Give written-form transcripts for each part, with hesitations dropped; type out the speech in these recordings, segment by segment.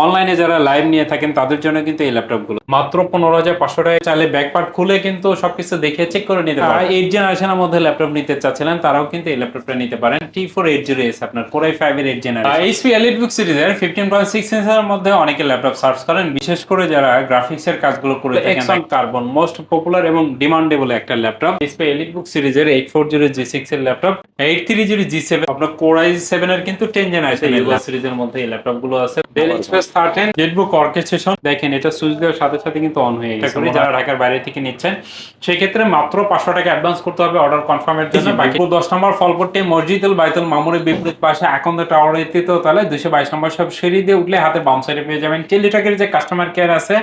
অনলাইনে যারা লাইভ নিয়ে থাকেন তাদের জন্য কিন্তু এই ল্যাপটপগুলো মাত্র 15,500 টাকায় চাইলে ব্যাক পার্ট খুলে কিন্তু সবকিছু দেখে চেক করে নিতে পারেন। 8 জেনারেশনের মধ্যে ল্যাপটপ নিতে চাচ্ছিলেন তারাও কিন্তু এই ল্যাপটপটা নিতে পারেন। T480S আপনার Core i5 এর 8 জেনারেশন। HP EliteBook সিরিজের 15.6 ইঞ্চের মধ্যে অনেকে ল্যাপটপ সার্চ করেন, বিশেষ করে যারা গ্রাফিক্স এর কাজগুলো করে থাকেন। Exxon Carbon মোস্ট পপুলার এবং ডিমান্ডেবল একটা ল্যাপটপ। HP EliteBook সিরিজের 840G6 এর ল্যাপটপ, 830G7 আপনার Core i7 এর কিন্তু 10 জেনারেশন সিরিজের মধ্যে এই ল্যাপটপগুলো আছে। Dell Express 13 নেটবুক অর্কেস্ট্রেশন দেখেন, এটা সুইচ দেওয়ার সাথে সাথে কিন্তু অন হয়ে গেছে। যারা ঢাকার বাইরে থেকে নিচ্ছেন সেই ক্ষেত্রে মাত্র 500 টাকা অ্যাডভান্স করতে হবে অর্ডার কনফার্মের জন্য। বাকি 10 নম্বর ফলপট্টি মসজিদুল বাইতুল মামুরের বিপরীত পাশে আকন্দ টাওয়ারের তৃতীয় তলায় 222 নম্বর সব সিঁড়ি দিয়ে উঠলে হাতে বাম সাইডে পেয়ে যাবেন টেলিটকের যে কাস্টমার কেয়ার আছে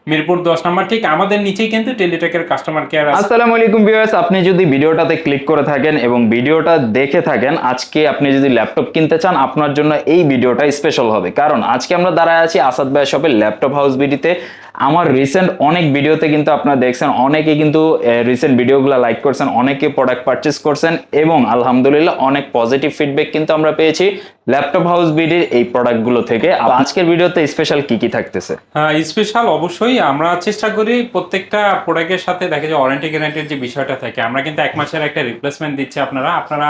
মিরপুর 10 নম্বর, ঠিক আমাদের নিচেই কিন্তু টেলিটকের কাস্টমার কেয়ার আছে। আসসালামু আলাইকুম ভিউয়ার্স, আপনি যদি ভিডিওটাতে ক্লিক করে থাকেন এবং ভিডিওটা দেখে থাকেন, আজকে আপনি যদি ল্যাপটপ কিনতে চান আপনার জন্য এই ভিডিওটা স্পেশাল হবে। কারণ আজকে আমরা দাঁড়ায় আছি আসাদ ভাই শপের ল্যাপটপ হাউস বিডিতে। আমার রিসেন্ট অনেক ভিডিওতে কিন্তু আপনারা দেখছেন, অনেকে কিন্তু রিসেন্ট ভিডিওগুলো লাইক করছেন, অনেকে প্রোডাক্ট পারচেজ করছেন এবং আলহামদুলিল্লাহ অনেক পজিটিভ ফিডব্যাক কিন্তু আমরা পেয়েছি ল্যাপটপ হাউস বিডির এই প্রোডাক্টগুলো থেকে। আজকের ভিডিওতে স্পেশাল কি কি থাকতেছে? হ্যাঁ, স্পেশাল অবশ্যই আমরা চেষ্টা করি প্রত্যেকটা প্রোডাক্টের সাথে দেখা যায় ওয়ারেন্টি গ্যারান্টির যে বিষয়টা থাকে, আমরা কিন্তু 1 মাসের একটা রিপ্লেসমেন্ট দিচ্ছি। আপনারা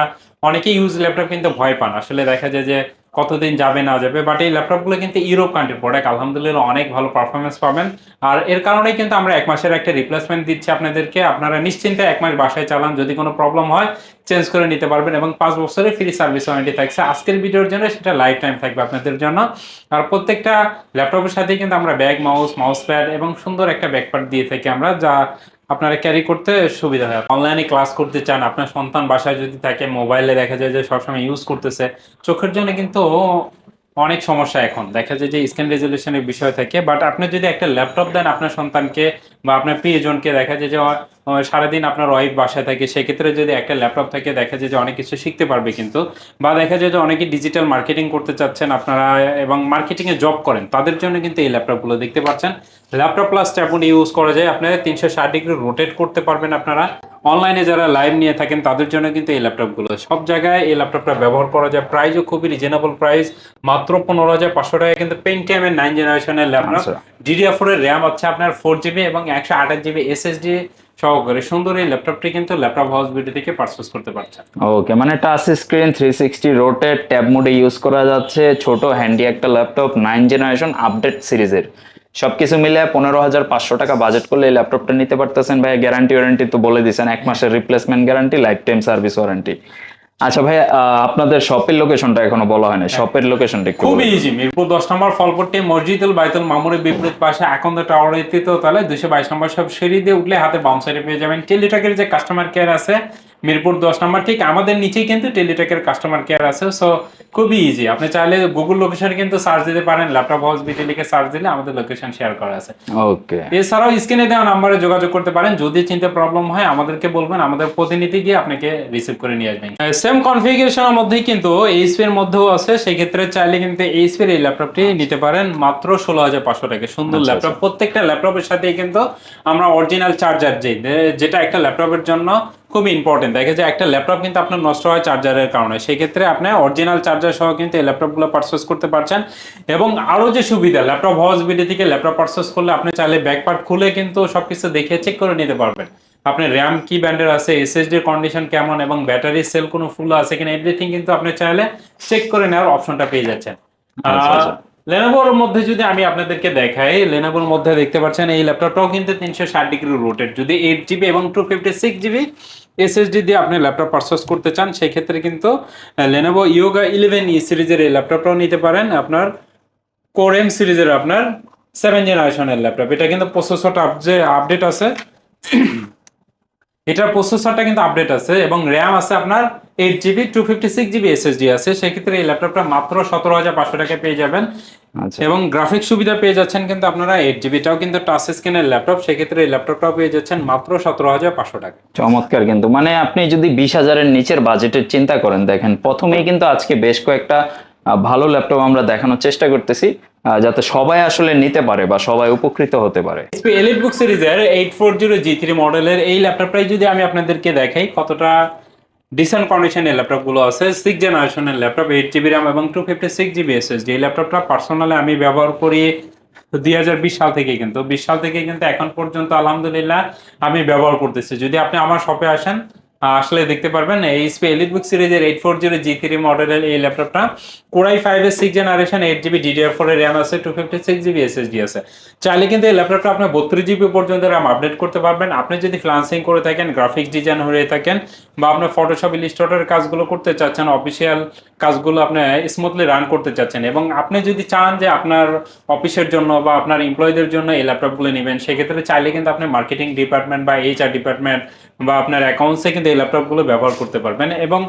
অনেকেই ইউজ ল্যাপটপ কিন্তু ভয় পান, আসলে দেখা যায় যে কতদিন যাবে না যাবে, বাট এই ল্যাপটপগুলো কিন্তু ইউরোপ কান্ট্রির প্রোডাক্ট, আলহামদুলিল্লাহ অনেক ভালো পারফরমেন্স পাবেন। আর এর কারণেই কিন্তু আমরা 1 মাসের একটা রিপ্লেসমেন্ট দিচ্ছি আপনাদেরকে। আপনারা নিশ্চিন্তে 1 মাস বাসায় চালান, যদি কোনো প্রবলেম হয় চেঞ্জ করে নিতে পারবেন এবং 5 বছরের ফ্রি সার্ভিস ওয়ারেন্টি থাকছে। আজকের ভিডিওর জন্য সেটা লাইফ টাইম থাকবে আপনাদের জন্য। আর প্রত্যেকটা ল্যাপটপের সাথে কিন্তু আমরা ব্যাগ, মাউস প্যাড এবং সুন্দর একটা ব্যাকপ্যাড দিয়ে থাকি আমরা, যা আপনারা ক্যারি করতে সুবিধা হয়। অনলাইনে ক্লাস করতে চান, আপনার সন্তান বাসায় যদি থাকে, মোবাইলে দেখা যায় যে সবসময় ইউজ করতেছে, চোখের জন্য কিন্তু অনেক সমস্যা এখন দেখা যায় যে স্ক্রিন রেজলিউশনের বিষয় থাকে। বাট আপনি যদি একটা ল্যাপটপ দেন আপনার সন্তানকে বা আপনার প্রিয়জনকে, দেখা যায় যে সারাদিন আপনার ওয়াইফ বাসায় থাকে, সেক্ষেত্রে যদি একটা ল্যাপটপ থাকে দেখা যায় যে অনেক কিছু শিখতে পারবে কিন্তু। বা দেখা যায় যে অনেকে ডিজিটাল মার্কেটিং করতে চাচ্ছেন আপনারা এবং মার্কেটিং এ জব করেন, তাদের জন্য কিন্তু এই ল্যাপটপগুলো দেখতে পাচ্ছেন। ল্যাপটপ প্লাস ট্যাবলেট ইউজ করা যায়, আপনারা 360 ডিগ্রি রোটেট করতে পারবেন। আপনারা অনলাইনে যারা লাইভ নিয়ে থাকেন তাদের জন্য কিন্তু এই ল্যাপটপগুলো সব জায়গায় এই ল্যাপটপটা ব্যবহার করা যায়। প্রাইসও খুবই রিজনেবল প্রাইস, মাত্র 15,500 টাকা কিন্তু পেন্টিয়াম এর 9 জেনারেশনের ল্যাপটপ। DDR4 এর র্যাম হচ্ছে আপনার 4GB এবং 128GB SSD সহকারে সুন্দর এই ল্যাপটপটি কিন্তু ল্যাপটপ হাউস বিডি থেকে পারচেজ করতে পারছেন। ওকে, মানে টাচ স্ক্রিন 360 রোটেট ট্যাব মোডে ইউজ করা যাচ্ছে, ছোট হ্যান্ডি একটা ল্যাপটপ, 9 জেনারেশন আপডেট সিরিজের। সবকিছু মিলে 15,500 টাকা বাজেট করলে এই ল্যাপটপটা নিতে পারতেছেন। ভাই গ্যারান্টি ওয়ারেন্টি তো বলে দিয়েছেন, 1 মাসের replacement guarantee, life time service warranty. আচ্ছা ভাই, আপনাদের শপের লোকেশনটা এখনো বলা হয়নি, শপের লোকেশনটা একটু খুব ইজি। মিরপুর 10 নম্বর ফলপট্টি মসজিদুল বাইতুল মামুরের বিপরীত পাশে আকন্দ টাওয়ারের তৃতীয় তলায় 222 নম্বর সব সিঁড়ি দিয়ে উঠলে হাতে বাম সাইডে পেয়ে যাবেন টেলিটকের যে কাস্টমার কেয়ার আছে মিরপুর 10 নম্বর, ঠিক আমাদের নিচেই কিন্তু টেলিটকের কাস্টমার কেয়ার আছে। সো খুবই ইজি, আপনি চাইলে গুগল লোকেশনে কিন্তু সার্চ দিতে পারেন, ল্যাপটপ হাউস বিটি লিখে সার্চ দিলে আমাদের লোকেশন শেয়ার করা আছে। ওকে, এছাড়াও স্ক্রিনে দেওয়া নাম্বারে যোগাযোগ করতে পারেন, যদি চিন্তা প্রবলেম হয় আমাদেরকে বলবেন, আমাদের প্রতিনিধি গিয়ে আপনাকে রিসিভ করে নিয়ে আসবেন। সেম কনফিগারেশনের মধ্যেই কিন্তু এইচপি এর মধ্যেও আছে, সেই ক্ষেত্রে চাইলে কিন্তু এইচপি এর এই ল্যাপটপটি নিতে পারেন মাত্র 16,500 টাকা। সুন্দর ল্যাপটপ, প্রত্যেকটা ল্যাপটপের সাথেই কিন্তু আমরা অরিজিনাল চার্জার যেটা একটা ল্যাপটপের জন্য খুবই ইম্পর্টেন্ট। দেখে যে একটা ল্যাপটপ কিন্তু আপনার নষ্ট হয় চার্জারের কারণে, সেই ক্ষেত্রে আপনি অরিজিনাল চার্জার সহ কিন্তু এই ল্যাপটপগুলো পারচেজ করতে পারছেন। এবং আরো যে সুবিধা, ল্যাপটপ হাউস বিডি থেকে ল্যাপটপ পারচেজ করলে আপনি চাইলে ব্যাক পার্ট খুলে কিন্তু সবকিছু দেখে চেক করে নিতে পারবেন। আপনি র্যাম কি ব্র্যান্ডের আছে, এসএসডি কন্ডিশন কেমন এবং ব্যাটারি সেল কোনো ফুল আছে কিনা, এভরিথিং কিন্তু আপনি চাইলে চেক করে নেওয়ার অপশনটা পেয়ে যাচ্ছেন। লেনোভোর মধ্যে যদি আমি আপনাদেরকে দেখাই, লেনোভোর মধ্যে দেখতে পাচ্ছেন এই ল্যাপটপটাও কিন্তু 360 ডিগ্রি রোটেট। যদি 8GB এবং 256GB এসএসডি দিয়ে আপনি ল্যাপটপ পারচেজ করতে চান, সেই ক্ষেত্রে কিন্তু লেনোভো ইয়োগা 11E সিরিজের এই ল্যাপটপটাও নিতে পারেন। আপনার কোর এম সিরিজের আপনার 7 জেনারেশনের ল্যাপটপ, এটা কিন্তু প্রসেসরটা আপডেট আছে, এটার প্রসেসরটা কিন্তু আপডেট আছে এবং র্যাম আছে আপনার 8GB 256GB এসএসডি আছে। সেক্ষেত্রে এই ল্যাপটপটা মাত্র 17,500 টাকায় পেয়ে যাবেন। এবং গ্রাফিক্স সুবিধা পেয়ে যাচ্ছেন কিন্তু আপনারা 8GBটাও কিন্তু টাচ স্ক্রিনের ল্যাপটপ, সেক্ষেত্রে এই ল্যাপটপটাও পেয়ে যাচ্ছেন মাত্র 17,500 টাকা। চমৎকার। কিন্তু মানে আপনি যদি 20,000-এর নিচের বাজেটের চিন্তা করেন, দেখেন প্রথমেই কিন্তু আজকে বেশ কয়েকটা ভালো ল্যাপটপ আমরা দেখানোর চেষ্টা করতেছি, যাতে সবাই আসলে নিতে পারে বা সবাই উপকৃত হতে পারে। HP EliteBook সিরিজের 840G3 মডেলের এই ল্যাপটপটাই যদি আমি আপনাদেরকে দেখাই কতটা ডিসেন্ট কন্ডিশনের ল্যাপটপগুলো আছে। 6 জেনারেশনের ল্যাপটপ, 8 জিবি র্যাম এবং 256 জিবি এসএসডি। এই ল্যাপটপটা পার্সোনালি আমি ব্যবহার করি 2020 সাল থেকে, কিন্তু 20 সাল থেকে কিন্তু এখন পর্যন্ত আলহামদুলিল্লাহ আমি ব্যবহার করতেছি। যদি আপনি আমার শপে আসেন, আসলে দেখতে পারবেন এইচপি এলিটবুক সিরিজের 840 G3 মডেলের এই ল্যাপটপটা Core i5 এর 6 জেনারেশন, 8 GB DDR4 এর র্যাম আছে, 256 GB এসএসডি আছে। চাইলে কিন্তু এই ল্যাপটপটা আপনি 32 GB পর্যন্ত র্যাম আপডেট করতে পারবেন। আপনি যদি ফ্রিল্যান্সিং করে থাকেন, গ্রাফিক্স ডিজাইন হয়ে থাকেন, বা আপনি ফটোশপ ইলাস্ট্রেটরের কাজগুলো করতে চাচ্ছেন, অফিসিয়াল কাজগুলো আপনি স্মুথলি রান করতে চাচ্ছেন, এবং আপনি যদি চান যে আপনার অফিসের জন্য বা আপনার এমপ্লয়ীদের জন্য এই ল্যাপটপগুলো নেবেন, সেক্ষেত্রে চাইলে কিন্তু আপনি মার্কেটিং ডিপার্টমেন্ট বা এইচআর ডিপার্টমেন্ট বা আপনার অ্যাকাউন্টসে কিন্তু এই ল্যাপটপগুলো ব্যবহার করতে পারবেন। এবং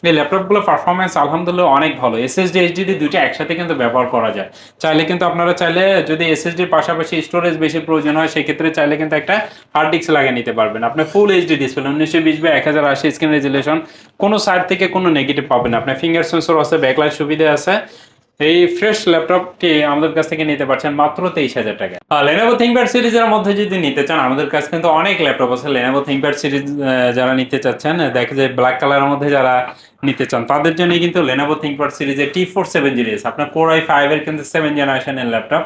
এই ল্যাপটপগুলো পারফরমেন্স আলহামদুলিল্লাহ অনেক ভালো। এসএসডি এইচডিডি দুইটা একসাথে কিন্তু ব্যবহার করা যায়। চাইলে কিন্তু আপনারা চাইলে যদি এসএসডির পাশাপাশি স্টোরেজ বেশি প্রয়োজন হয়, সেক্ষেত্রে চাইলে কিন্তু একটা হার্ড ডিস্ক লাগিয়ে নিতে পারবেন। আপনি full HD display 1920x1080 screen resolution, কোনো সাইড থেকে কোনো নেগেটিভ পাবেন। আপনার ফিঙ্গার সেন্সর আছে, ব্যাকলাইট সুবিধা আছে। এই ফ্রেশ ল্যাপটপটি আমাদের কাছ থেকে নিতে পারছেন মাত্র 23,000 টাকা। Lenovo ThinkPad সিরিজের মধ্যে যদি নিতে চান, আমাদের কাছে কিন্তু অনেক ল্যাপটপ আছে। Lenovo ThinkPad সিরিজ যারা নিতে চাচ্ছেন, দেখে যে ব্ল্যাক কালারের মধ্যে যারা নিতে চান, তাদের জন্য কিন্তু Lenovo ThinkPad সিরিজের T4 7 আপনার Core i5 এর কিন্তু 7 জেনারেশনের ল্যাপটপ,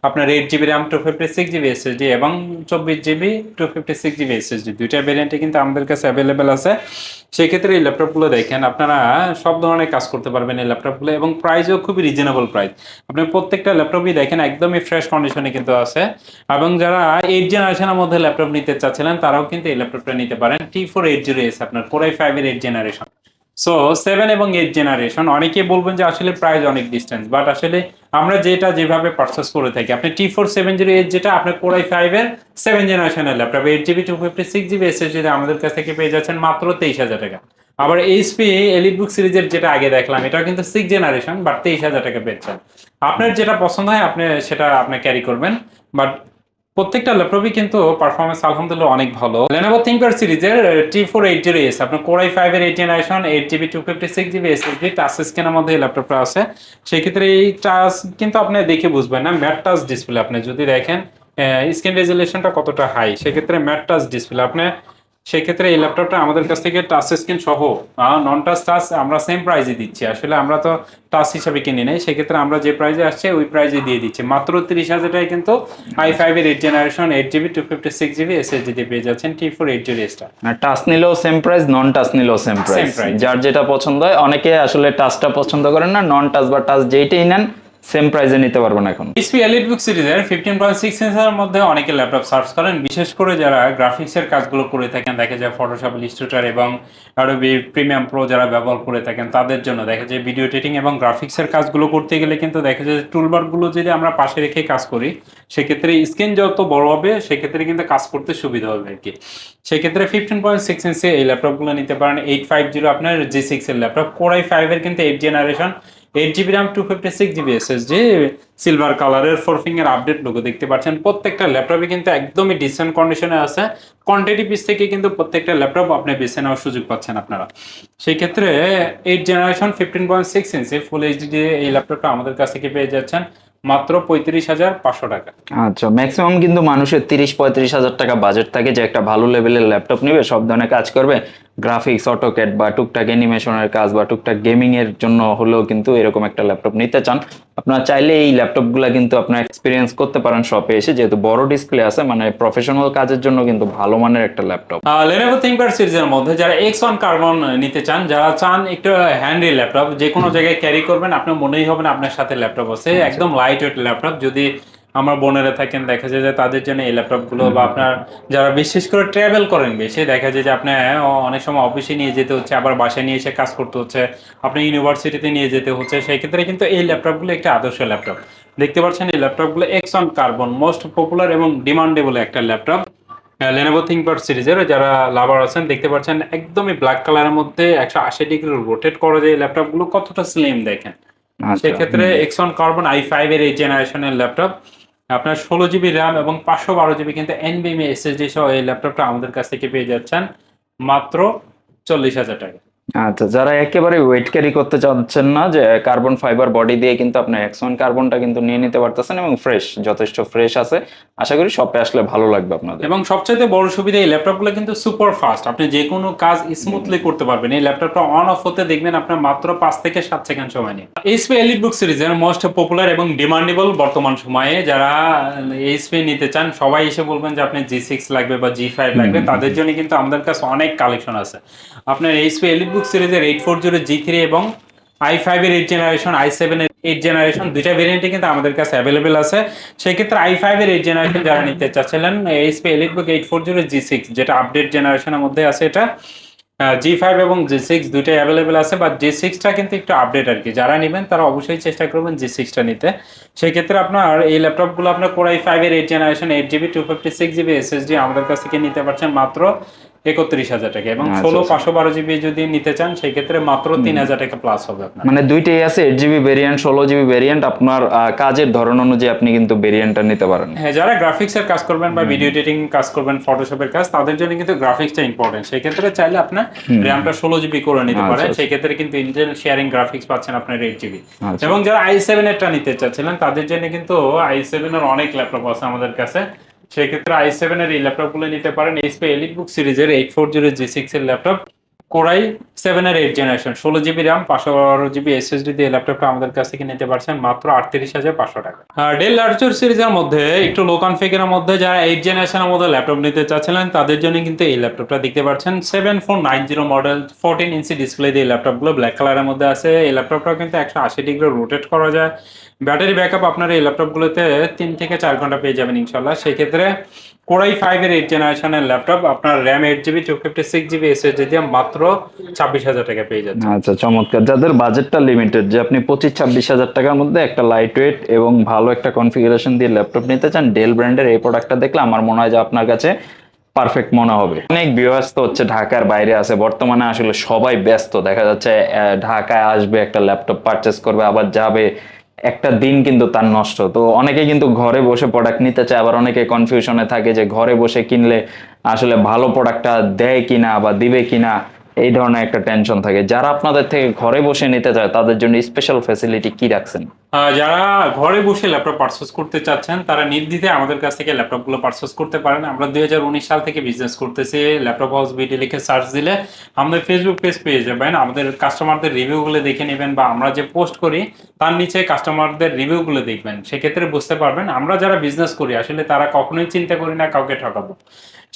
আপনার 8 GB র্যাম, 256 GB এসএসডি এবং 24 GB 256 GB এসএসডি, দুইটা ভেরিয়েন্টে কিন্তু আমাদের কাছে অ্যাভেলেবেল আছে। সেক্ষেত্রে এই ল্যাপটপগুলো দেখেন, আপনারা সব ধরনের কাজ করতে পারবেন এই ল্যাপটপগুলো, এবং প্রাইসও খুবই রিজনেবল প্রাইস। আপনি প্রত্যেকটা ল্যাপটপই দেখেন একদমই ফ্রেশ কন্ডিশনে কিন্তু আছে। এবং যারা 8 জেনারেশনের মধ্যে ল্যাপটপ নিতে চাচ্ছিলেন, তারাও কিন্তু এই ল্যাপটপটা নিতে পারেন। T480S আপনার Core i5 এর 8 জেনারেশন। সো 7 এবং 8 জেনারেশন, অনেকেই বলবেন যে আসলে প্রাইস অনেক ডিস্টেন্স, বাট আসলে আমরা যেটা যেভাবে পারচেস করে থাকি, আপনি T4708 যেটা আপনার Core i5 এর 7 জেনারেশনের ল্যাপটপ, 8 GB 256 GB এসএসডি আমাদের কাছ থেকে পেয়ে যাচ্ছেন মাত্র 23,000 টাকা। আবার এইচপি এলিটবুক সিরিজের যেটা আগে দেখলাম, এটা কিন্তু 6 জেনারেশন, বাট 23,000 টাকা পেয়েছেন। আপনার যেটা পছন্দ হয় আপনি সেটা আপনি ক্যারি করবেন, বাট প্রত্যেকটা ল্যাপটপই কিন্তু পারফরমেন্স আলহামদুলিল্লাহ অনেক ভালো। Lenovo ThinkPad সিরিজের T480S আপনার Core i5 এর 8 generation, 8 GB 256 GB SSD, touch স্ক্রিনের মধ্যে এই ল্যাপটপটা আছে। সেক্ষেত্রে এই টাচ কিন্তু আপনি দেখে বুঝবেন না, ম্যাট টাচ ডিসপ্লে। আপনি যদি দেখেন স্ক্রিন রেজুলেশনটা কতটা হাই, সেক্ষেত্রে ম্যাট টাচ ডিসপ্লে। আপনি সেক্ষেত্রে এই ল্যাপটপটা আমাদের কাছ থেকে টাচ স্ক্রিন সহ নন টাচ টাচ আমরা সেম প্রাইজে দিচ্ছি। আসলে আমরা তো টাচ হিসাবে কিনে নেই, সেক্ষেত্রে আমরা যে প্রাইজে আসছে ওই প্রাইজে দিয়ে দিচ্ছি মাত্র 30,000 টাকায়। কিন্তু i5 এর 8 জেনারেশন, 8 GB 256 GB এসএসডি দিয়ে পেয়ে যাচ্ছেন T480S টা। আর টাচ নিলেও সেম প্রাইস, নন টাচ নিলেও সেম প্রাইস, price। যার যেটা পছন্দ হয়। অনেকে আসলে টাচটা পছন্দ করেন না, নন টাচ বা টাচ যেইটাই নেন সেম প্রাইসে নিতে পারবেন এখন। HP এলিটবুক সিরিজের 15.6 ইঞ্চের মধ্যে অনেকে ল্যাপটপ সার্চ করেন, বিশেষ করে যারা গ্রাফিক্সের কাজগুলো করে থাকেন, দেখা যায় ফটোশপ ইলাস্ট্রেটর এবং অ্যাডোবি প্রিমিয়াম প্রো যারা ব্যবহার করে থাকেন, তাদের জন্য দেখা যায় ভিডিও এডিটিং এবং গ্রাফিক্সের কাজগুলো করতে গেলে কিন্তু দেখা যায় টুলবারগুলো যদি আমরা পাশে রেখে কাজ করি, সেক্ষেত্রে স্ক্রিন যত বড় হবে সেক্ষেত্রে কিন্তু কাজ করতে সুবিধা হবে আর কি। সেক্ষেত্রে 15.6 ইঞ্চি এই ল্যাপটপগুলো নিতে পারেন। 850 আপনার G6 এর ল্যাপটপ, Core i5 এর কিন্তু 8 generation, 8 GB RAM, 256 GB SSD, silver কালারের 4 ফিঙ্গার আপডেট লোগো দেখতে পাচ্ছেন। প্রত্যেকটা ল্যাপটপে কিন্তু একদমই ডিসেন্ট কন্ডিশনে আছে। কোয়ান্টিটি পিস থেকে কিন্তু প্রত্যেকটা ল্যাপটপ আপনি বেছে নেওয়ার সুযোগ পাচ্ছেন আপনারা। সেই ক্ষেত্রে 8 জেনারেশন 15.6 ইঞ্চি ফুল এইচডি এই ল্যাপটপটা আমাদের কাছ থেকে পেয়ে যাচ্ছেন মাত্র 35,500 টাকা। আচ্ছা, ম্যাক্সিমাম কিন্তু মানুষের 30-35 হাজার টাকা বাজেট থাকে যে একটা ভালো লেভেলের ল্যাপটপ নিবে, সব ধরনের কাজ করবে, গ্রাফিক্স, অটোক্যাড বা টুকটাক অ্যানিমেশনের কাজ বা টুকটাক গেমিং এর জন্য হলেও কিন্তু এরকম একটা ল্যাপটপ নিতে চান। আপনারা চাইলে এই ল্যাপটপগুলো কিন্তু আপনার এক্সপিরিয়েন্স করতে পারেন শপে এসে, যেহেতু বড় ডিসপ্লে আছে, মানে প্রফেশনাল কাজের জন্য কিন্তু ভালো মানের একটা ল্যাপটপ। Lenovo ThinkPad সিরিজের মধ্যে যারা X1 কার্বন নিতে চান, যারা চান একটু হ্যান্ডি ল্যাপটপ, যে কোনো জায়গায় ক্যারি করবেন, আপনার মনেই হবে না আপনার সাথে ল্যাপটপ আছে, একদম লাইট ওয়েট ল্যাপটপ। যদি আমার বোনেরা থাকেন, দেখা যায় যে তাদের জন্য এই ল্যাপটপগুলো, বা আপনার যারা বিশেষ করে ট্রাভেল করেন বেশি, দেখা যায় যে আপনার অনেক সময় অফিসে নিয়ে যেতে হচ্ছে, আবার বাসায় নিয়ে এসে কাজ করতে হচ্ছে, আপনি ইউনিভার্সিটিতে নিয়ে যেতে হচ্ছে, সেই ক্ষেত্রে কিন্তু এই ল্যাপটপগুলো একটা আদর্শ ল্যাপটপ। দেখতে পাচ্ছেন এই ল্যাপটপগুলো X1 কার্বন, মোস্ট পপুলার এবং ডিমান্ডেবল একটা ল্যাপটপ। Lenovo ThinkPad সিরিজের যারা লাভার আছেন, দেখতে পাচ্ছেন একদমই ব্ল্যাক কালারের মধ্যে 180 ডিগ্রি রোটেট করা যায় ল্যাপটপগুলো, কতটা স্লিম দেখেন। সেক্ষেত্রে X1 কার্বন i5 এর এই জেনারেশনের ল্যাপটপ, আপনার 16 GB র্যাম এবং 512 GB কিন্তু NVMe SSD সহ এই ল্যাপটপটা আমাদের কাছ থেকে পেয়ে যাচ্ছেন মাত্র 40,000 টাকা। আচ্ছা, যারা একেবারে ওয়েট ক্যারি করতে চাচ্ছেন না, যে কার্বন ফাইবার বডি দিয়ে কিন্তু আপনি X1 কার্বনটা কিন্তু নিয়ে নিতে পারতেছেন এবং ফ্রেশ, যথেষ্ট ফ্রেশ আছে। আশা করি শপে আসলে ভালো লাগবে আপনাদের। এবং সবচাইতে বড় সুবিধা এই ল্যাপটপগুলো কিন্তু সুপার ফাস্ট, আপনি যে কোনো কাজ স্মুথলি করতে পারবেন। এই ল্যাপটপটা অন অফ হতে দেখবেন আপনার মাত্র 5 থেকে 7 সেকেন্ড সময় নেই। এইচপি এলিটবুক সিরিজের মোস্ট পপুলার এবং ডিমান্ডেবল বর্তমান সময়ে যারা এইচপি নিতে চান সবাই এসে বলবেন যে আপনি G6 লাগবে বা G5 লাগবে, তাদের জন্য কিন্তু আমাদের কাছে অনেক কালেকশন আছে। আপনার এইচপি এলিটবুক সিরিজের 840 G3 এবং i5 এর 8 জেনারেশন, i7 এর 8 জেনারেশন দুইটা ভেরিয়েন্টে কিন্তু আমাদের কাছে অ্যাভেলেবেল আছে। সেক্ষেত্রে i5 এর 8 জেনারেশন যারা নিতে চাচ্ছিলেন, এইচপি এলিটবুক 840 G6 যেটা আপডেট জেনারেশনের মধ্যে আছে, এটা G5 এবং G6 দুইটাই অ্যাভেলেবেল আছে, বা G6টা কিন্তু একটু আপডেট আর কি। যারা নেবেন তারা অবশ্যই চেষ্টা করবেন G6টা নিতে। সেই ক্ষেত্রে আপনার এই ল্যাপটপগুলো আপনার Core i5 এর 8 জেনারেশন 8GB 256GB SSD আমাদের কাছ থেকে নিতে পারছেন মাত্র 31,000 টাকা, এবং আচ্ছা, 16 আচ্ছা। 512GB যদি নিতে চান সেই ক্ষেত্রে মাত্র 3,000 টাকা প্লাস হবে আপনার। মানে দুইটাই আছে, 8GB ভেরিয়েন্ট, 16GB ভেরিয়েন্ট। আপনার কাজের ধরন অনুযায়ী আপনি কিন্তু ভেরিয়েন্টটা নিতে পারেন। হ্যাঁ, যারা গ্রাফিক্স এর কাজ করবেন বা ভিডিও এডিটিং কাজ করবেন, ফটোশপের কাজ, তাদের জন্য কিন্তু গ্রাফিক্সটা ইম্পর্টেন্ট। সেই ক্ষেত্রে চাইলে আপনার র্যামটা 16GB করে নিতে পারেন। আচ্ছা, সেই ক্ষেত্রে কিন্তু ইন্টেল শেয়ারিং গ্রাফিক্স পাচ্ছেন আপনার 8GB। আচ্ছা। এবং যারা i7 এরটা নিতে চাচ্ছিলেন তাদের জন্য কিন্তু i7 এর অনেক ল্যাপটপ আছে আমাদের কাছে। সেই ক্ষেত্রে i7 এর এই ল্যাপটপগুলো নিতে পারেন। এইচপি এলিটবুক সিরিজের 840 G6 এর ল্যাপটপ, কোরাই 7 এর 8 generation, 16GB RAM, 512GB SSD দিয়ে ল্যাপটপটা আমাদের কাছ থেকে নিতে পারছেন মাত্র 38,500 টাকা। আর ডেল লার্চুর সিরিজের মধ্যে একটু লো কনফিগারের মধ্যে যারা 8 জেনারেশনের মধ্যে ল্যাপটপ নিতে চাচ্ছিলেন তাদের জন্য কিন্তু এই ল্যাপটপটা দেখতে পাচ্ছেন। 7490 মডেল 14 ইঞ্চি ডিসপ্লে দিয়ে ল্যাপটপগুলো ব্ল্যাক কালারের মধ্যে আছে। এই ল্যাপটপটা কিন্তু 180 ডিগ্রি রোটেট করা যায়। ব্যাটারি ব্যাকআপ আপনার এই ল্যাপটপগুলোতে 3 থেকে 4 ঘন্টা পেয়ে যাবেন ইনশাল্লাহ। সেই ক্ষেত্রে Core i5 এর 8 জেনারেশনের ল্যাপটপ আপনার র্যাম 8GB 256GB এসএসডি দিয়ে মাত্র 26,000 টাকা পেয়ে যাচ্ছে। আচ্ছা, চমৎকার। যাদের বাজেটটা লিমিটেড, যে আপনি 25-26 হাজার টাকার মধ্যে একটা লাইট ওয়েট এবং ভালো একটা কনফিগারেশন দিয়ে ল্যাপটপ নিতে চান, ডেল ব্র্যান্ডের এই প্রোডাক্টটা দেখলে আমার মনে হয় যে আপনার কাছে পারফেক্ট মনে হবে। অনেক ভিউয়ার্স তো হচ্ছে ঢাকার বাইরে আছে, বর্তমানে আসলে সবাই ব্যস্ত। দেখা যাচ্ছে ঢাকায় আসবে, একটা ল্যাপটপ পারচেস করবে, আবার যাবে, একটা দিন কিন্তু তার নষ্ট। তো অনেকে কিন্তু ঘরে বসে প্রোডাক্ট নিতে চায়, আবার অনেকে কনফিউশনে থাকে যে ঘরে বসে কিনলে আসলে ভালো প্রোডাক্টটা দেয় কিনা বা দিবে কিনা, এই ধরনের একটা টেনশন থাকে। যারা আপনাদের থেকে ঘরে বসে নিতে চায় তাদের জন্য স্পেশাল ফ্যাসিলিটি কি রাখছেন? যারা ঘরে বসে ল্যাপটপ পারচেস করতে চাচ্ছেন তারা নির্দ্বিধায় আমাদের কাছ থেকে ল্যাপটপগুলো পারচেস করতে পারেন। আমরা 2019 সাল থেকে বিজনেস করতেছি। ল্যাপটপ হাউস বিডি লিখে সার্চ দিলে আমাদের ফেসবুক পেজ পেয়ে যাবেন। আমাদের কাস্টমারদের রিভিউগুলো দেখে নেবেন, বা আমরা যে পোস্ট করি তার নিচে কাস্টমারদের রিভিউগুলো দেখবেন। সেক্ষেত্রে বুঝতে পারবেন আমরা যারা বিজনেস করি আসলে তারা কখনোই চিন্তা করি না কাউকে ঠকাবো।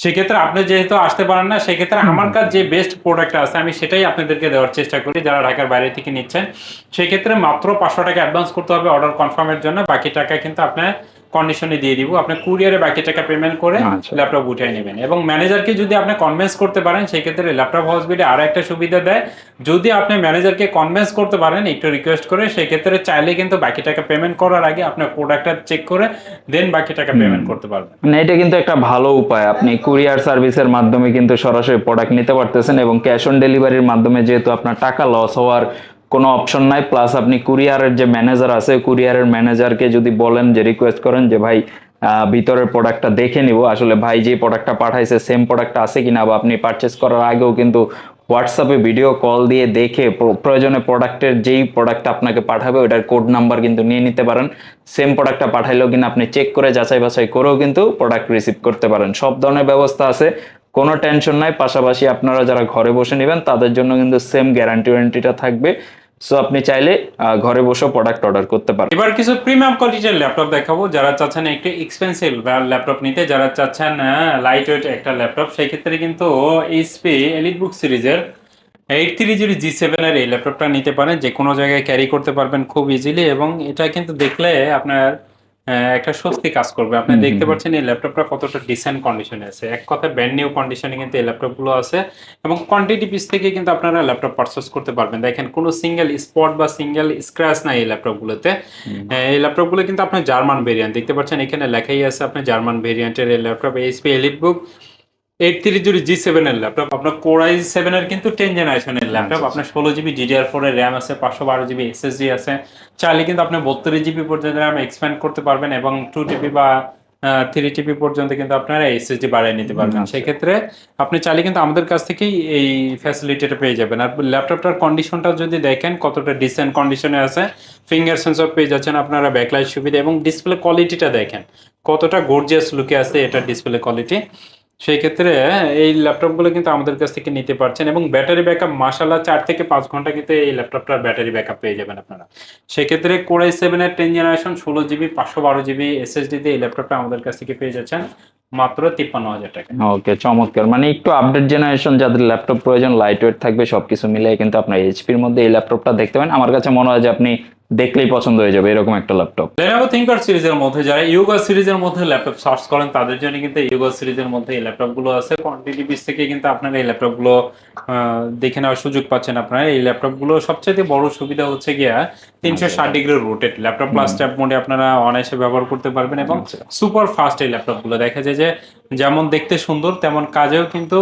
সেক্ষেত্রে আপনি যেহেতু আসতে পারেন না, সেক্ষেত্রে আমার কাছে যে বেস্ট প্রোডাক্ট আছে আমি সেটাই আপনাদেরকে দেওয়ার চেষ্টা করি। যারা ঢাকার বাইরে থেকে নিচ্ছেন সেক্ষেত্রে মাত্র 500 টাকা অ্যাডভান্স করতে হবে অর্ডার কনফার্মের জন্য। বাকি টাকা কিন্তু আপনার কন্ডিশনে দিয়ে দিব। আপনি কুরিয়ারে বাকি টাকা পেমেন্ট করে আচ্ছা। ল্যাপটপ উঠিয়ে নেবেন। এবং ম্যানেজারকে যদি আপনি কনভিন্স করতে পারেন সেক্ষেত্রে ল্যাপটপ হাউস বিডি আরো একটা সুবিধা দেয়। যদি আপনি ম্যানেজারকে কনভিন্স করতে পারেন একটু রিকোয়েস্ট করে, সেক্ষেত্রে চাইলে কিন্তু বাকি টাকা পেমেন্ট করার আগে আপনার প্রোডাক্টটা চেক করে দেন বাকি টাকা পেমেন্ট করতে পারবেন। মানে এটা কিন্তু একটা ভালো উপায়, আপনি কুরিয়ার সার্ভিসের মাধ্যমে কিন্তু সরাসরি প্রোডাক্ট নিতে পারতেছেন, এবং ক্যাশ অন ডেলিভারির মাধ্যমে যেহেতু আপনার টাকা লস হওয়ার কোনো অপশন নাই। প্লাস আপনি কুরিয়ারের যে ম্যানেজার আছে, কুরিয়ারের ম্যানেজারকে যদি বলেন, যে রিকোয়েস্ট করেন যে ভাই ভিতরের প্রোডাক্টটা দেখে নিব, আসলে ভাই যে প্রোডাক্টটা পাঠাইছে সেম প্রোডাক্ট আছে কিনা, বা আপনি পারচেস করার আগেও কিন্তু হোয়াটসঅ্যাপে ভিডিও কল দিয়ে দেখে প্রয়োজনে প্রোডাক্টের যেই প্রোডাক্ট আপনাকে পাঠাবে ওটার কোড নাম্বার কিন্তু নিয়ে নিতে পারেন। সেম প্রোডাক্টটা পাঠাইলেও কিনা আপনি চেক করে যাচাই বাছাই করেও কিন্তু প্রোডাক্ট রিসিভ করতে পারেন। সব ধরনের ব্যবস্থা আছে, কোনো টেনশন নাই। পাশাপাশি আপনারা যারা ঘরে বসে নেবেন তাদের জন্য কিন্তু সেম গ্যারান্টি ওয়ারেন্টিটা থাকবে। সো আপনি চাইলে ঘরে বসেও প্রোডাক্ট অর্ডার করতে পারেন। এবার কিছু প্রিমিয়াম কোয়ালিটির ল্যাপটপ দেখাবো। যারা চাচ্ছেন একটু এক্সপেন্সিভ ল্যাপটপ নিতে, যারা চাচ্ছেন লাইট ওয়েট একটা ল্যাপটপ, সেই ক্ষেত্রে কিন্তু এইচপি এলিটবুক সিরিজের 830 G7 এর এই ল্যাপটপটা নিতে পারেন। যে কোনো জায়গায় ক্যারি করতে পারবেন খুব ইজিলি, এবং এটা কিন্তু দেখলে আপনার একটা স্বস্তি কাজ করবে। আপনি দেখতে পাচ্ছেন এই ল্যাপটপটা কতটা ডিসেন্ট কন্ডিশনে আছে। এক কথায় ব্র্যান্ড নিউ কন্ডিশনে কিন্তু এই ল্যাপটপগুলো আছে, এবং কোয়ান্টিটি পিস থেকে কিন্তু আপনারা ল্যাপটপ পারচেস করতে পারবেন। দেখেন কোনো সিঙ্গেল স্পট বা সিঙ্গেল স্ক্র্যাচ নাই এই ল্যাপটপগুলোতে। এই ল্যাপটপগুলো কিন্তু আপনার জার্মান ভেরিয়েন্ট, দেখতে পাচ্ছেন এখানে লেখাই আছে আপনার জার্মান ভেরিয়েন্টের এই ল্যাপটপ। এইচপি এলিটবুক 830 G7 এর ল্যাপটপ, আপনার Core i7 এর কিন্তু 10 জেনারেশনের ল্যাপটপ। আপনার 16GB DDR4 এর র্যাম আছে, 512GB SSD আছে। চাইলে কিন্তু আপনি 32GB পর্যন্ত র্যাম এক্সপ্যান্ড করতে পারবেন, এবং 2TB বা 3 TB পর্যন্ত কিন্তু আপনারা এসএসডি বাড়িয়ে নিতে পারবেন। আচ্ছা। সেক্ষেত্রে আপনি চাইলে কিন্তু আমাদের কাছ থেকেই এই ফ্যাসিলিটিটা পেয়ে যাবেন। আর ল্যাপটপটার কন্ডিশনটা যদি দেখেন কতটা ডিসেন্ট কন্ডিশনে আছে, ফিঙ্গার সেন্সর পেয়ে যাচ্ছেন আপনারা, ব্যাকলাইট সুবিধা এবং ডিসপ্লে কোয়ালিটিটা দেখেন কতটা গর্জিয়াস লুকে আছে এটার ডিসপ্লে কোয়ালিটি। সেই ক্ষেত্রে এই ল্যাপটপগুলো কিন্তু আমাদের কাছ থেকে নিতে পারছেন এবং ব্যাটারি ব্যাকআপ মাশাআল্লাহ 4 থেকে 5 ঘন্টা কিন্তু এই ল্যাপটপটার ব্যাটারি ব্যাকআপ পেয়ে যাবেন আপনারা। সেক্ষেত্রে Core i7 এর 10 জেনারেশন 16 জিবি 512 জিবি এসএসডি দিয়ে এই ল্যাপটপটা আমাদের কাছ থেকে পেয়ে যাচ্ছেন মাত্র 53,000 টাকা। ওকে, চমৎকার। মানে একটু আপডেট জেনারেশন যাদের ল্যাপটপ প্রয়োজন, লাইট ওয়েট থাকবে, সবকিছু মিলিয়ে কিন্তু আপনার এইচপির মধ্যে এই ল্যাপটপটা দেখতে পারেন। আমার কাছে মনে হয় যে আপনি দেখলেই পছন্দ হয়ে যাবে এরকম একটা ল্যাপটপ। Lenovo ThinkPad সিরিজের মধ্যে যারা ইয়োগা সিরিজের মধ্যে ল্যাপটপ সার্চ করেন তাদের জন্য কিন্তু ইয়োগা সিরিজের মধ্যে এই ল্যাপটপগুলো আছে। কোয়ান্টিটি পিস থেকে কিন্তু আপনারা এই ল্যাপটপগুলো দেখে নেওয়ার সুযোগ পাচ্ছেন। আপনারা এই ল্যাপটপগুলো সবচেয়ে বড় সুবিধা হচ্ছে গিয়া 360 degree rotate laptop plus tab মোডে আপনারা অনায়াসে ব্যবহার করতে পারবেন এবং সুপার ফাস্ট এই ল্যাপটপগুলো দেখা যায় যে যেমন দেখতে সুন্দর তেমন কাজেও কিন্তু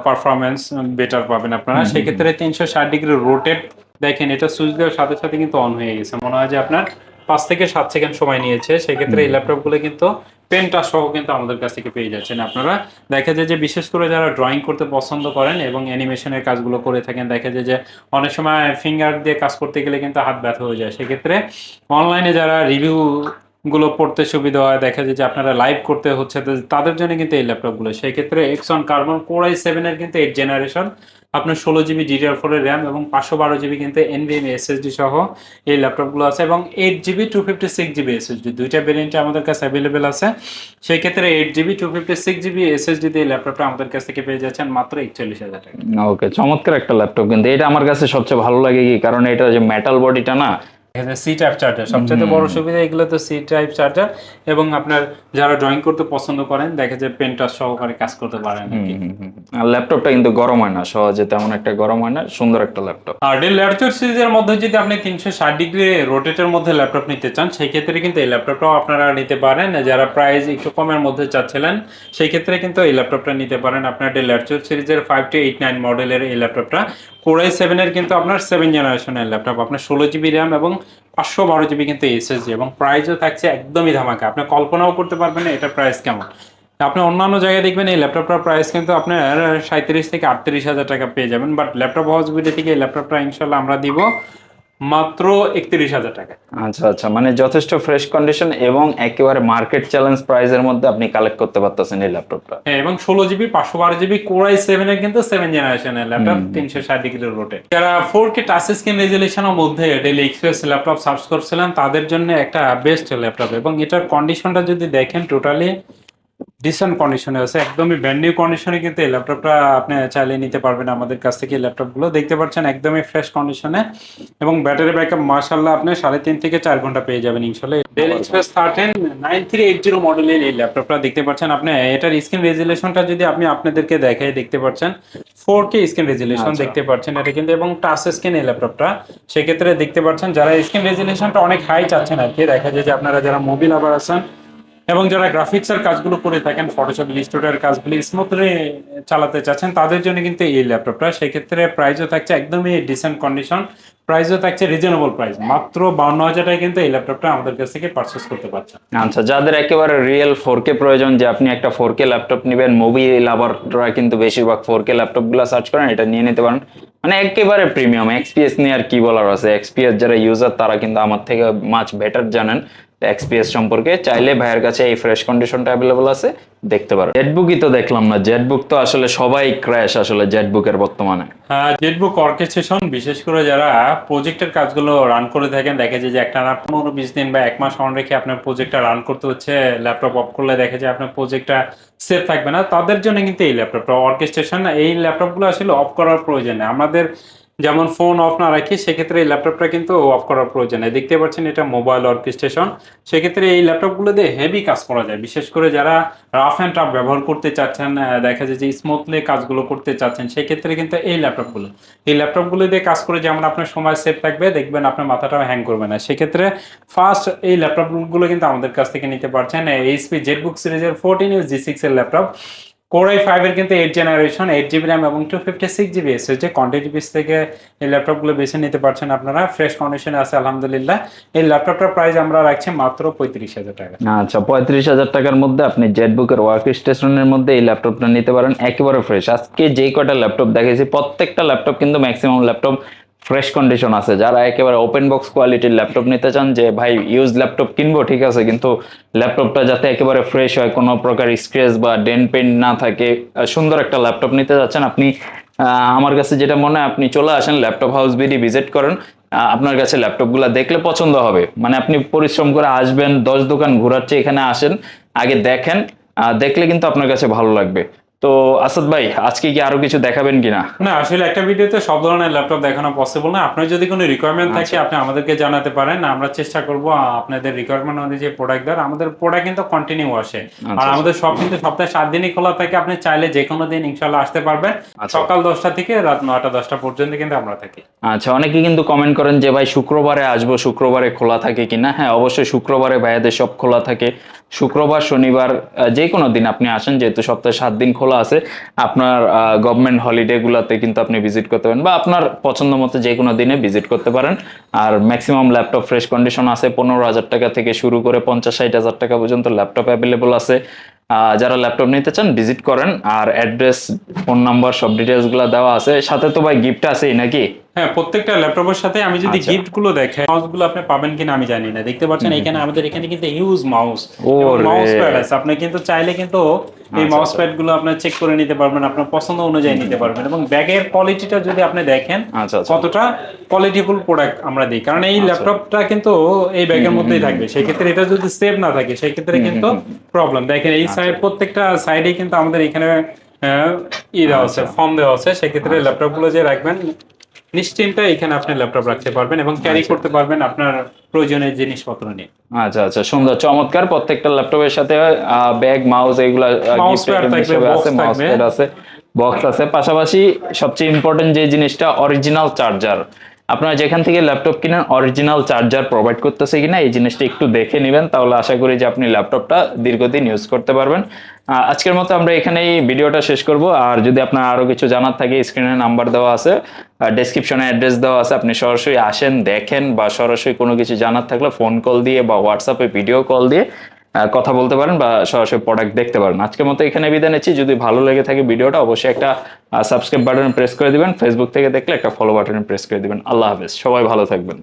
পারফরমেন্স বেটার পাবেন আপনারা। সেক্ষেত্রে 360 ডিগ্রি রোটেট দেখেন এটা সুইচ দেওয়ার সাথে সাথে কিন্তু অন হয়ে গেছে, মনে হয় যে আপনার 5 থেকে 7 সেকেন্ড সময় নিয়েছে। সেক্ষেত্রে এই ল্যাপটপগুলো কিন্তু পেন টাচ সহ কিন্তু আমাদের কাছ থেকে পেয়ে যাচ্ছেন আপনারা। দেখা যায় যে বিশেষ করে যারা ড্রয়িং করতে পছন্দ করেন এবং অ্যানিমেশনের কাজগুলো করে থাকেন, দেখা যায় যে অনেক সময় ফিঙ্গার দিয়ে কাজ করতে গেলে কিন্তু হাত ব্যথা হয়ে যায়। সেক্ষেত্রে অনলাইনে যারা রিভিউ গুলো পড়তে সুবিধা হয়, দেখা যায় যে আপনারা লাইভ করতে হচ্ছে, তো তাদের জন্য কিন্তু এই ল্যাপটপগুলো। সেই ক্ষেত্রে Xeon Carbon Core i7 এর কিন্তু 8 জেনারেশন আপনার 16 জিবি DDR4 এর র্যাম এবং 512 জিবি কিন্তু NVMe SSD সহ এই ল্যাপটপগুলো আছে এবং 8 জিবি 256 জিবি SSD দুইটা ভেরিয়েন্টে আমাদের কাছে অ্যাভেলেবেল আছে। সেই ক্ষেত্রে 8 জিবি 256 জিবি SSD দিয়ে ল্যাপটপটা আমাদের কাছ থেকে পেয়ে যাচ্ছেন মাত্র 41,000 টাকা। ওকে, চমৎকার একটা ল্যাপটপ। কিন্তু এটা আমার কাছে সবচেয়ে ভালো লাগে কি, কারণ এটা যে মেটাল বডিটা না, সি টাইপ চার্জার সবচেয়ে বড় সুবিধা, এগুলো তো সি টাইপ চার্জার এবং আপনার যারা ড্রয়িং করতে পছন্দ করেন দেখা যায় পেন টাচ সহকারে কাজ করতে পারেন আর কি। আর ল্যাপটপটা কিন্তু গরম হয় না সহজে, তেমন একটা গরম হয় না, সুন্দর একটা ল্যাপটপ। আর ডেল ল্যাপটপ সিরিজের মধ্যে যদি আপনি 360 ডিগ্রি রোটেটের মধ্যে ল্যাপটপ নিতে চান সেই ক্ষেত্রে কিন্তু এই ল্যাপটপটাও আপনারা নিতে পারেন। যারা প্রাইস একটু কমের মধ্যে চাচ্ছিলেন সেই ক্ষেত্রে কিন্তু এই ল্যাপটপটা নিতে পারেন। আপনার ডেল ল্যাপটপ সিরিজের 5289 মডেলের এই ল্যাপটপটা Core i7 এর কিন্তু আপনার 7 জেনারেশনের ল্যাপটপ, আপনার 16 জিবি র্যাম এবং 512 জিবি কিন্তু এসএসডি এবং প্রাইসও থাকছে একদমই ধামাকা। আপনি কল্পনাও করতে পারবেন না এটা প্রাইস কেমন। আপনি অন্যান্য জায়গায় দেখবেন এই ল্যাপটপটার প্রাইস কিন্তু আপনার 37 থেকে 38,000 টাকা পেয়ে যাবেন, বাট ল্যাপটপ হাউস বিডি থেকে এই ল্যাপটপটা ইনশাল্লাহ আমরা দিব মাত্র 31,000 টাকা। আচ্ছা আচ্ছা, মানে যথেষ্ট ফ্রেশ কন্ডিশন এবং একেবারে মার্কেট চ্যালেঞ্জ প্রাইসের মধ্যে আপনি কালেক্ট করতে পারতেছেন এই ল্যাপটপটা। হ্যাঁ, এবং 16 জিবি 512 জিবি Core i7 এর কিন্তু 7 জেনারেশনের ল্যাপটপ 360 ডিগ্রি রোটে। যারা 4K টাচ স্ক্রিন রেজুলেশনের মধ্যে ডেল এক্সপ্রেস ল্যাপটপ সার্চ করছিলেন তাদের জন্য একটা বেস্ট ল্যাপটপ এবং এটার কন্ডিশনটা যদি দেখেন টোটালি ডিসেন্ট কন্ডিশনে আছে, একদমই ব্র্যান্ড নিউ কন্ডিশনে কিন্তু এই ল্যাপটপটা আপনি চাইলে নিতে পারবেন আমাদের কাছ থেকে। ল্যাপটপগুলো দেখতে পাচ্ছেন একদমই ফ্রেশ কন্ডিশনে এবং ব্যাটারি ব্যাকআপ মাশাআল্লাহ আপনি 3.5 থেকে 4 ঘন্টা পেয়ে যাবেন ইনশাআল্লাহ। ডেল এক্সপ্রেস 13 9380 মডেলের এই ল্যাপটপটা দেখতে পাচ্ছেন আপনি। এটার স্ক্রিন রেজুলেশনটা যদি আপনি আপনাদেরকে দেখাই দেখতে পাচ্ছেন 4K স্ক্রিন রেজুলেশন দেখতে পাচ্ছেন এটা কিন্তু, এবং টাচ স্ক্রিন এই ল্যাপটপটা। সেক্ষেত্রে দেখতে পাচ্ছেন যারা স্ক্রিন রেজুলেশনটা অনেক হাই চাচ্ছেন আর কি, দেখা যায় যে আপনারা যারা মোবাইল লাভার আছেন এবং যারা গ্রাফিক্সের কাজগুলো করে থাকেন, ফটোশপ ইলাস্ট্রেটর কাজগুলি স্মুথলি চালাতে চাচ্ছেন তাদের জন্য কিন্তু এই ল্যাপটপটা। সেক্ষেত্রে প্রাইসও থাকছে একদমই ডিসেন্ট কন্ডিশন, প্রাইসও থাকছে রিজনেবল প্রাইস, মাত্র 52,000 টাকায় কিন্তু এই ল্যাপটপটা আমাদের কাছ থেকে পারচেস করতে পারছেন। আচ্ছা, যাদের একেবারে রিয়েল 4K প্রয়োজন, যে আপনি একটা 4K ল্যাপটপ নেবেন, মুভি লাভাররা কিন্তু বেশিরভাগ 4K ল্যাপটপ গুলো সার্চ করেন, এটা নিয়ে নিতে পারেন। মানে একেবারে প্রিমিয়াম এক্সপিএস নিয়ে আর কি বলার আছে। এক্সপিএস যারা ইউজার তারা কিন্তু আমার থেকে মাচ বেটার জানেন এক্সপিএস সম্পর্কে। চাইলে ভাইয়ের কাছে এই ফ্রেশ কন্ডিশনটা অ্যাভেলেবল আছে, দেখতে পারেন। জেটবুকই তো দেখলাম না, জেটবুক তো আসলে সবাই ক্র্যাশ আসলে জেটবুকের বর্তমানে। হ্যাঁ, জেটবুক অর্কেস্ট্রেশন বিশেষ করে যারা প্রজেক্টের কাজগুলো রান করে থাকেন, দেখা যায় যে একটা 15-20 দিন বা 1 মাস অন রেখে আপনার প্রজেক্টটা রান করতে হচ্ছে, ল্যাপটপ অফ করলে দেখা যায় আপনার প্রজেক্টটা সেভ থাকবে না, তাদের জন্য কিন্তু এই ল্যাপটপটা অর্কেস্ট্রেশন। এই ল্যাপটপগুলো আসলে অফ করার প্রয়োজন নেই, আমাদের যেমন ফোন অফ না রাখি সেক্ষেত্রে এই ল্যাপটপটা কিন্তু অফ করার প্রয়োজন নেই। দেখতে পাচ্ছেন এটা মোবাইল অর্কেস্ট্রেশন। সেক্ষেত্রে এই ল্যাপটপগুলো দিয়ে হেভি কাজ করা যায়, বিশেষ করে যারা রাফ অ্যান্ড টাফ ব্যবহার করতে চাচ্ছেন, দেখা যায় যে স্মুথলি কাজগুলো করতে চাচ্ছেন, সেক্ষেত্রে কিন্তু এই ল্যাপটপগুলো দিয়ে কাজ করে যেমন আপনার সময় সেভ থাকবে, দেখবেন আপনার মাথাটাও হ্যাং করবে না। সেক্ষেত্রে ফার্স্ট এই ল্যাপটপগুলো কিন্তু আমাদের কাছ থেকে নিতে পারছেন। এইচপি জেটবুক সিরিজের 14 G6 এর ল্যাপটপ Core i5 এর কিন্তু 8 জেনারেশন, 8 GB RAM এবং 256 GB SSD কোয়ান্টিটি পিস থেকে এই ল্যাপটপগুলো বেছে নিতে পারছেন আপনারা। ফ্রেশ কন্ডিশনে আছে আলহামদুলিল্লাহ। এই ল্যাপটপটার প্রাইস আমরা রাখছি মাত্র 35,000 টাকা। আচ্ছা, 35,000 টাকার মধ্যে আপনি জেটবুকের ওয়ার্ক স্টেশনের মধ্যে এই ল্যাপটপটা নিতে পারেন, একেবারে ফ্রেশ। আজকে যেই কয়টা ল্যাপটপ দেখেছি প্রত্যেকটা ল্যাপটপ কিন্তু ম্যাক্সিমাম ল্যাপটপ ফ্রেশ কন্ডিশন আছে। যারা একেবারে ওপেন বক্স কোয়ালিটির ল্যাপটপ নিতে চান, যে ভাই ইউজ ল্যাপটপ কিনবো ঠিক আছে, কিন্তু ল্যাপটপটা যাতে একেবারে ফ্রেশ হয়, কোনো প্রকার স্ক্র্যাচ বা ডেন্ট পেন্ট না থাকে, সুন্দর একটা ল্যাপটপ নিতে যাচ্ছেন আপনি, আমার কাছে যেটা মনে হয় আপনি চলে আসেন ল্যাপটপ হাউস বিডি ভিজিট করেন। আপনার কাছে ল্যাপটপগুলো দেখলে পছন্দ হবে, মানে আপনি পরিশ্রম করে আসবেন 10 দোকান ঘোরার চেয়ে এখানে আসেন, আগে দেখেন, দেখলে কিন্তু আপনার কাছে ভালো লাগবে। তো আসাদ ভাই, আজকে কি আরো কিছু দেখাবেন কিনা? না, আসলে একটা ভিডিওতে সব ধরনের ল্যাপটপ দেখানো পসিবল না। আপনার যদি কোনো রিকোয়ারমেন্ট থাকে আপনি আমাদেরকে জানাতে পারেন, আমরা চেষ্টা করব আপনাদের রিকোয়ারমেন্ট অনুযায়ী প্রোডাক্ট দেওয়ার। আমাদের প্রোডাক্ট কিন্তু কন্টিনিউ আসে, আর আমাদের সব কিন্তু সপ্তাহে 7 দিনই খোলা থাকে। আপনি চাইলে যে কোনো দিন ইনশাআল্লাহ আসতে পারবেন। সকাল 10টা থেকে রাত 9টা 10টা পর্যন্ত কিন্তু আমরা থাকি। আচ্ছা, অনেকে কিন্তু কমেন্ট করেন যে ভাই শুক্রবারে আসবো, শুক্রবারে খোলা থাকে কিনা? হ্যাঁ, অবশ্যই শুক্রবারে ভাইয়াদের সব খোলা থাকে। শুক্রবার, শনিবার, যে কোনো দিন আপনি আসেন, যেহেতু সপ্তাহে 7 দিন খোলা আছে। আপনার গভর্নমেন্ট হলিডে গুলাতে কিন্তু আপনি ভিজিট করতে পারেন, বা আপনার পছন্দ মতো যে কোনো দিনে ভিজিট করতে পারেন। আর ম্যাক্সিমাম ল্যাপটপ ফ্রেশ কন্ডিশন আছে। 15,000 টাকা থেকে শুরু করে 50-60,000 টাকা পর্যন্ত ল্যাপটপ অ্যাভেলেবল আছে। যারা ল্যাপটপ নিতে চান ভিজিট করেন, আর অ্যাড্রেস, ফোন নাম্বার, সব ডিটেলস গুলো দেওয়া আছে। সাথে তো ভাই গিফট আছেই নাকি? হ্যাঁ, প্রত্যেকটা ল্যাপটপের সাথে আমি যদি গিফট গুলো দেখাই, মাউস গুলো আপনি পাবেন কিনা আমি জানি না। দেখতে পাচ্ছেন এখানে আমাদের এখানে কিন্তু হিউজ মাউস এবং মাউস প্যাড আছে। আপনি কিন্তু চাইলে কিন্তু এই মাউস প্যাড গুলো আপনি চেক করে নিতে পারবেন, আপনার পছন্দ অনুযায়ী নিতে পারবেন। এবং ব্যাগের কোয়ালিটিটা যদি আপনি দেখেন কতটা কোয়ালিটিফুল প্রোডাক্ট আমরা দিই, কারণ এই ল্যাপটপটা কিন্তু এই ব্যাগের মধ্যেই থাকবে। সেই ক্ষেত্রে এটা যদি সেভ না থাকে সেই ক্ষেত্রে কিন্তু প্রবলেম। দেখেন এই সাইড, প্রত্যেকটা সাইডে কিন্তু আমাদের এখানে দেওয়া আছে, ফর্ম দেওয়া আছে। সেক্ষেত্রে ল্যাপটপ গুলো যে রাখবেন নিশ্চিন্তে এখানে আপনি ল্যাপটপ রাখতে পারবেন এবং ক্যারি করতে পারবেন আপনার প্রয়োজনীয় জিনিসপত্র নিয়ে। আচ্ছা আচ্ছা, সুন্দর, চমৎকার। প্রত্যেকটা ল্যাপটপের সাথে ব্যাগ, মাউস, এগুলা গিফট হিসেবে আছে, মাউস প্যাড আছে, বক্স আছে। পাশাপাশি সবচেয়ে ইম্পর্টেন্ট যে জিনিসটা, অরিজিনাল চার্জার। আপনারা যেখান থেকে ল্যাপটপ কিনেন অরিজিনাল চার্জার প্রোভাইড করতেছে কিনা এই জিনিসটা একটু দেখে নেবেন, তাহলে আশা করি যে আপনি ল্যাপটপটা দীর্ঘদিন ইউজ করতে পারবেন। আজকের মতো আমরা এখানেই ভিডিওটা শেষ করব। আর যদি আপনার আরো কিছু জানার থাকে, স্ক্রিনে নাম্বার দেওয়া আছে, ডেসক্রিপশনে অ্যাড্রেস দেওয়া আছে, আপনি সরাসরি আসেন, দেখেন, বা সরাসরি কোনো কিছু জানার থাকলে ফোন কল দিয়ে বা হোয়াটসঅ্যাপে ভিডিও কল দিয়ে কথা বলতে পারেন, বা সরাসরি প্রোডাক্ট দেখতে পারেন। আজকের মতো এখানে বিদায় নিচ্ছি। যদি ভালো লেগে থাকে ভিডিওটা, অবশ্যই একটা সাবস্ক্রাইব বাটন প্রেস করে দিবেন। ফেসবুক থেকে দেখলে একটা ফলো বাটন প্রেস করে দিবেন। আল্লাহ হাফেজ, সবাই ভালো থাকবেন।